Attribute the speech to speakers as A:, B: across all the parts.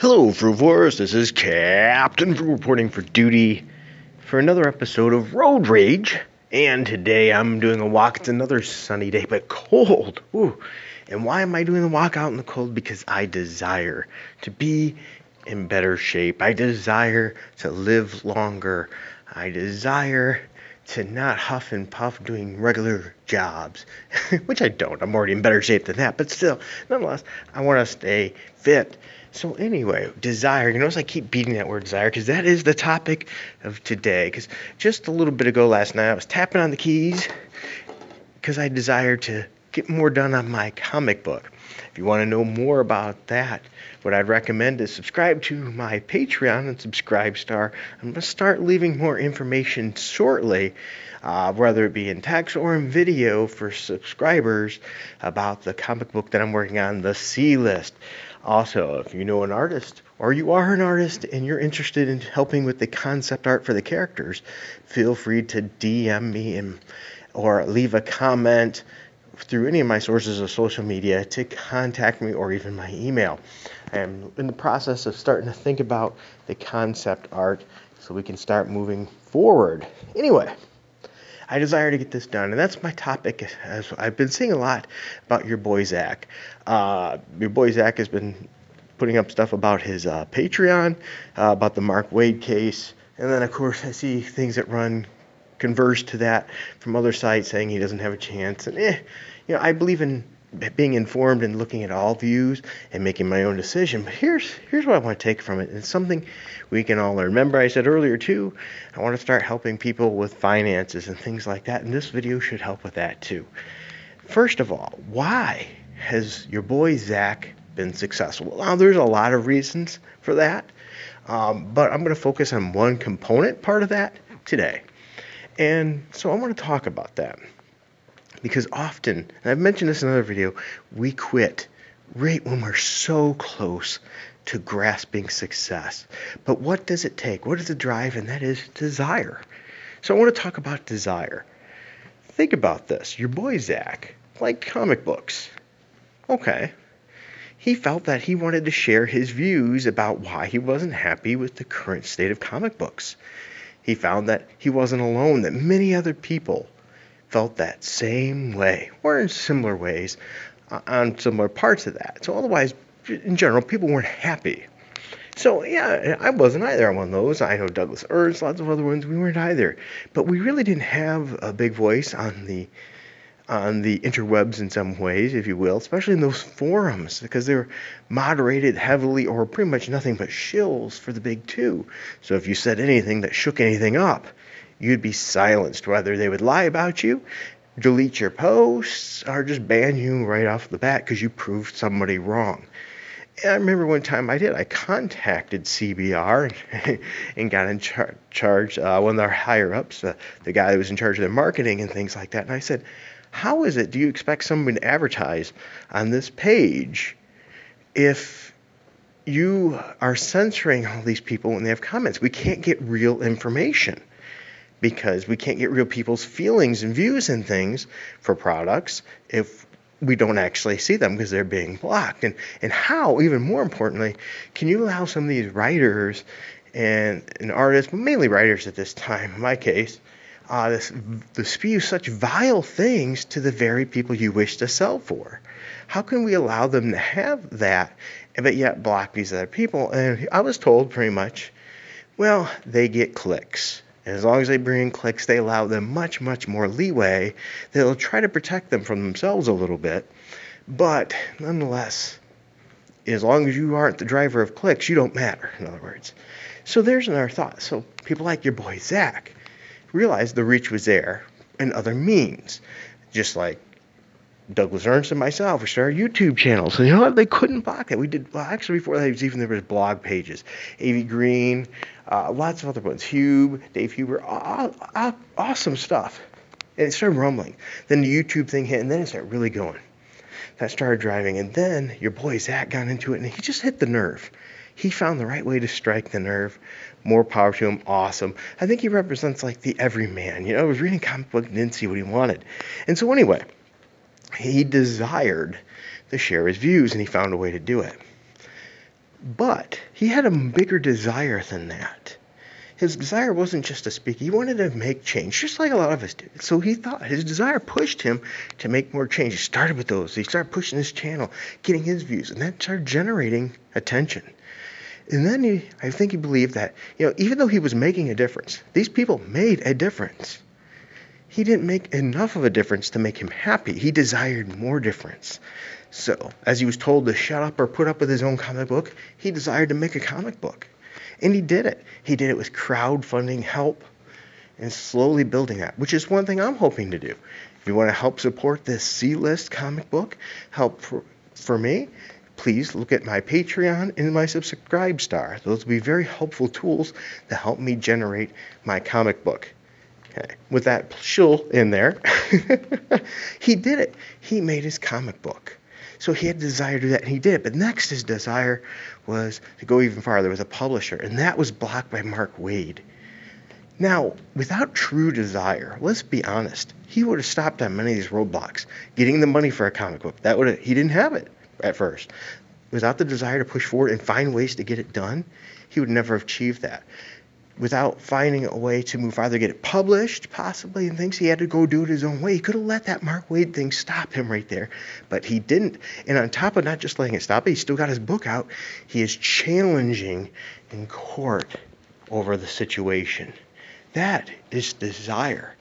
A: Hello, Fruivores. This is Captain Fruit reporting for duty for another episode of Road Rage. And today I'm doing a walk. It's another sunny day, but cold. Ooh. And why am I doing the walk out in the cold? Because I desire to be in better shape. I desire to live longer. I desire to not huff and puff doing regular jobs, which I don't. I'm already in better shape than that. But still, nonetheless, I want to stay fit. So anyway, desire. You notice I keep beating that word desire because that is the topic of today. Because just a little bit ago last night, I was tapping on the keys because I desire to get more done on my comic book. If you want to know more about that, what I'd recommend is subscribe to my Patreon and Subscribestar. I'm going to start leaving more information shortly, whether it be in text or in video for subscribers about the comic book that I'm working on, the C List. Also, if you know an artist or you are an artist and you're interested in helping with the concept art for the characters, feel free to DM me or leave a comment through any of my sources of social media to contact me or even my email. I am in the process of starting to think about the concept art so we can start moving forward. Anyway, I desire to get this done, and that's my topic. As I've been seeing a lot about your Boi Zack. Your Boi Zack has been putting up stuff about his Patreon, about the Waid case, and then of course I see things that converse to that from other sites saying he doesn't have a chance. And I believe in being informed and looking at all views and making my own decision. But here's what I want to take from it. It's something we can all learn. Remember I said earlier too, I want to start helping people with finances and things like that, and this video should help with that too. First of all, why has your Boi Zack been successful? Well, there's a lot of reasons for that, but I'm going to focus on one component part of that today. And so I want to talk about that. Because often, and I've mentioned this in another video, we quit right when we're so close to grasping success. But what does it take? What is the drive? And that is desire. So I want to talk about desire. Think about this. Your Boi Zack liked comic books. Okay. He felt that he wanted to share his views about why he wasn't happy with the current state of comic books. He found that he wasn't alone, that many other people felt that same way, or in similar ways, on similar parts of that. So otherwise, in general, people weren't happy. So yeah, I wasn't either on one of those. I know Douglas Ernst, lots of other ones, we weren't either. But we really didn't have a big voice on the interwebs in some ways, if you will, especially in those forums, because they were moderated heavily or pretty much nothing but shills for the big two. So if you said anything that shook anything up, you'd be silenced, whether they would lie about you, delete your posts, or just ban you right off the bat because you proved somebody wrong. And I remember one time I contacted CBR and got in charge, one of their higher-ups, the guy that was in charge of their marketing and things like that, and I said, how is it, do you expect someone to advertise on this page if you are censoring all these people when they have comments? We can't get real information, because we can't get real people's feelings and views and things for products if we don't actually see them because they're being blocked. And how, even more importantly, can you allow some of these writers and artists, but mainly writers at this time, in my case, to spew such vile things to the very people you wish to sell for? How can we allow them to have that, but yet block these other people? And I was told pretty much, well, they get clicks. And as long as they bring in clicks, they allow them much, much more leeway. They'll try to protect them from themselves a little bit. But nonetheless, as long as you aren't the driver of clicks, you don't matter, in other words. So there's another thought. So people like your Boi Zack realized the reach was there in other means. Just like Douglas Ernst and myself, we started YouTube channels. And you know what? They couldn't block that. We did, well, actually, before that, there was blog pages. A.V. Green, lots of other ones. Hube, Dave Huber, awesome stuff. And it started rumbling. Then the YouTube thing hit, and then it started really going. That started driving. And then your Boi Zack got into it, and he just hit the nerve. He found the right way to strike the nerve. More power to him. Awesome. I think he represents like the everyman. I was reading comic book and didn't see what he wanted. And so anyway, he desired to share his views, and he found a way to do it. But he had a bigger desire than that. His desire wasn't just to speak. He wanted to make change, just like a lot of us did. So he thought his desire pushed him to make more change. He started with those. He started pushing his channel, getting his views, and that started generating attention. And then I think he believed that, even though he was making a difference, these people made a difference. He didn't make enough of a difference to make him happy. He desired more difference. So, as he was told to shut up or put up with his own comic book, he desired to make a comic book. And he did it. He did it with crowdfunding help and slowly building that, which is one thing I'm hoping to do. If you want to help support this C-list comic book, help for me, please look at my Patreon and my Subscribe Star. Those will be very helpful tools to help me generate my comic book. Okay. With that shill in there, he did it. He made his comic book. So he had a desire to do that, and he did it. But next, his desire was to go even farther with a publisher, and that was blocked by Mark Waid. Now, without true desire, let's be honest, he would have stopped on many of these roadblocks. Getting the money for a comic book, he didn't have it at first. Without the desire to push forward and find ways to get it done, he would never have achieved that. Without finding a way to move farther, get it published, possibly, and things, he had to go do it his own way. He could have let that Mark Waid thing stop him right there, but he didn't. And on top of not just letting it stop, he still got his book out. He is challenging in court over the situation. That is desire.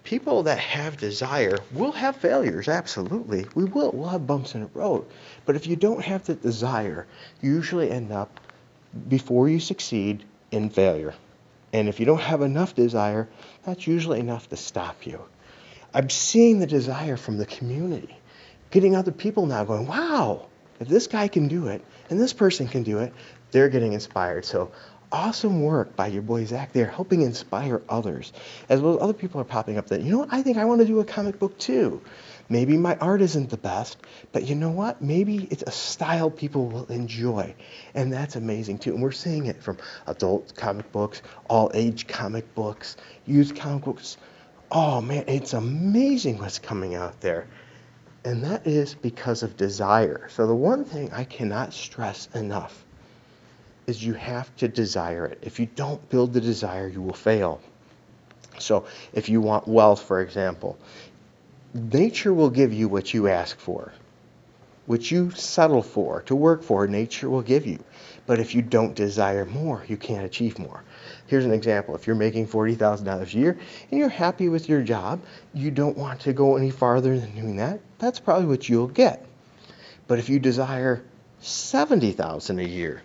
A: People that have desire will have failures, absolutely. We will. We'll have bumps in the road. But if you don't have the desire, you usually end up, before you succeed, in failure. And if you don't have enough desire, that's usually enough to stop you. I'm seeing the desire from the community, getting other people now going, wow, if this guy can do it and this person can do it, they're getting inspired. So awesome work by your boy Zack there, helping inspire others, as well as other people are popping up that, I think I want to do a comic book too. Maybe my art isn't the best, but you know what? Maybe it's a style people will enjoy, and that's amazing too. And we're seeing it from adult comic books, all-age comic books, youth comic books. Oh man, it's amazing what's coming out there. And that is because of desire. So the one thing I cannot stress enough is you have to desire it. If you don't build the desire, you will fail. So if you want wealth, for example, nature will give you what you ask for, what you settle for, to work for, nature will give you. But if you don't desire more, you can't achieve more. Here's an example. If you're making $40,000 a year and you're happy with your job, you don't want to go any farther than doing that, that's probably what you'll get. But if you desire $70,000 a year,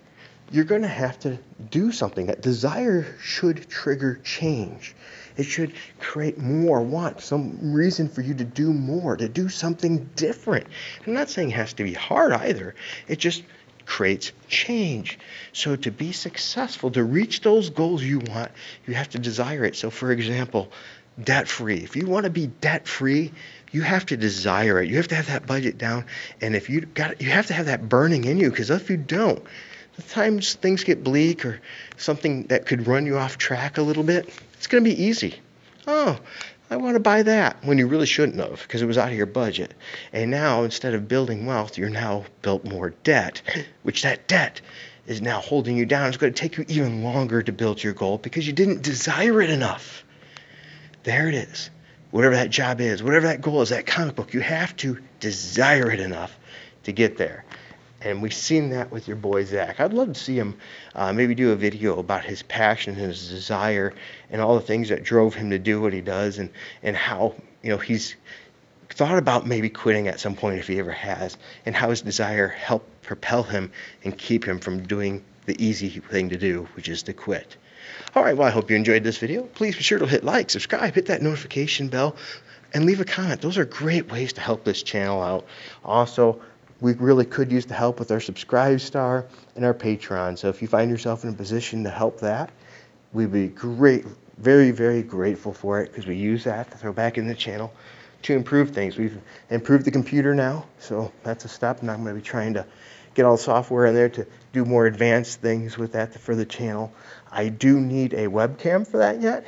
A: you're going to have to do something. That desire should trigger change. It should create more want, some reason for you to do more, to do something different. I'm not saying it has to be hard either. It just creates change. So to be successful, to reach those goals you want, you have to desire it. So for example, debt-free. If you want to be debt-free, you have to desire it. You have to have that budget down. And if you have to have that burning in you, because if you don't, sometimes things get bleak or something that could run you off track a little bit, it's going to be easy. Oh, I want to buy that, when you really shouldn't have, because it was out of your budget. And now, instead of building wealth, you're now built more debt, which that debt is now holding you down. It's going to take you even longer to build your goal because you didn't desire it enough. There it is. Whatever that job is, whatever that goal is, that comic book, you have to desire it enough to get there. And we've seen that with your boy Zack. I'd love to see him maybe do a video about his passion and his desire and all the things that drove him to do what he does, and how he's thought about maybe quitting at some point if he ever has, and how his desire helped propel him and keep him from doing the easy thing to do, which is to quit. All right, well, I hope you enjoyed this video. Please be sure to hit like, subscribe, hit that notification bell, and leave a comment. Those are great ways to help this channel out. Also, we really could use the help with our Subscribe Star and our Patreon. So if you find yourself in a position to help that, we'd be very, very grateful for it, because we use that to throw back in the channel to improve things. We've improved the computer now, so that's a step, and I'm going to be trying to get all the software in there to do more advanced things with that for the channel. I do need a webcam for that yet,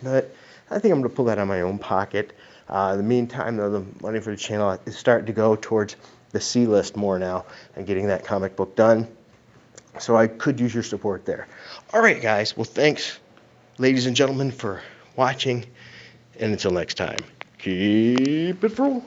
A: but I think I'm going to pull that out of my own pocket. In the meantime, though, the money for the channel is starting to go towards the C list more now and getting that comic book done. So I could use your support there. All right, guys. Well, thanks, ladies and gentlemen, for watching. And until next time, keep it full.